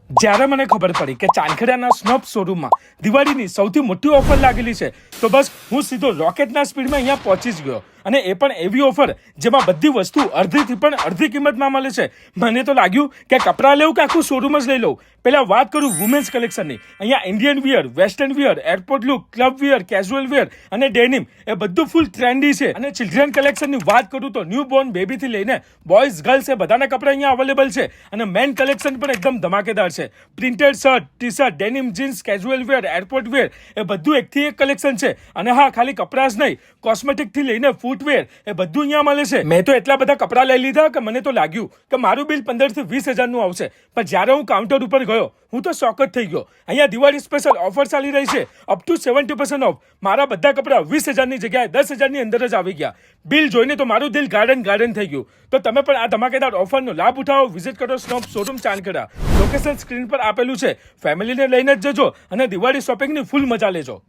જ્યારે મને ખબર પડી કે ચાંદખેડાના સ્નોપ શોરૂમમાં દિવાળીની સૌથી મોટી ઓફર લાગેલી છે તો બસ હું સીધો રોકેટના સ્પીડમાં અહીંયા પહોંચી જ ગયો અને એ પણ એવી ઓફર જેમાં બધી વસ્તુ અડધીથી પણ અડધી કિંમતમાં મળે છે. મને તો લાગ્યું કે કપડાં લેવું કે આખું શોરૂમ જ લઈ લઉં. પહેલા વાત કરું વુમેન્સ કલેક્શનની. અહીંયા Indian wear, western wear, airport look, club wear, casual wear અને ડેનિમ એ બધું ફૂલ ટ્રેન્ડી છે. અને ચિલ્ડ્રન કલેક્શનની વાત કરું તો ન્યૂ બોર્ન બેબીથી લઈને બોયઝ ગર્લ્સ એ બધાના કપડાં અહીંયા અવેલેબલ છે. અને મેન કલેક્શન પણ એકદમ ધમાકેદાર છે. Printed shirt, T shirt, denim jeans, casual wear, airport wear એ બધું એકથી એક કલેક્શન છે. અને હા, ખાલી કપડાં જ નહીં, કોસ્મેટિકથી લઈને ફૂટવેર એ બધું અહીંયા મળે છે. મેં તો એટલા બધા કપડાં લઈ લીધા કે મને તો લાગ્યું કે મારું બિલ 15 થી 20 હજારનું આવશે. પણ જ્યારે હું કાઉન્ટર ઉપર ગયો હું તો શોક જ થઈ ગયો. અહીંયા દિવાળી સ્પેશિયલ ઓફર ચાલી રહી છે, અપ ટુ 70% ઓફ. મારા બધા કપડાં 20 હજારની જગ્યાએ 10 હજારની અંદર જ આવી ગયા. બિલ જોઈને તો મારું દિલ ગાર્ડન થઈ ગયું. તો તમે પણ આ ધમાકેદાર ઓફરનો લાભ ઉઠાવો. વિઝિટ કરો સ્નોપ શોરૂમ ચાંદખેડા. લોકેશન સ્ક્રીન પર આપેલું છે. ફેમિલીને લઈને જ જજો અને દિવાળી શોપિંગની ફૂલ મજા લેજો.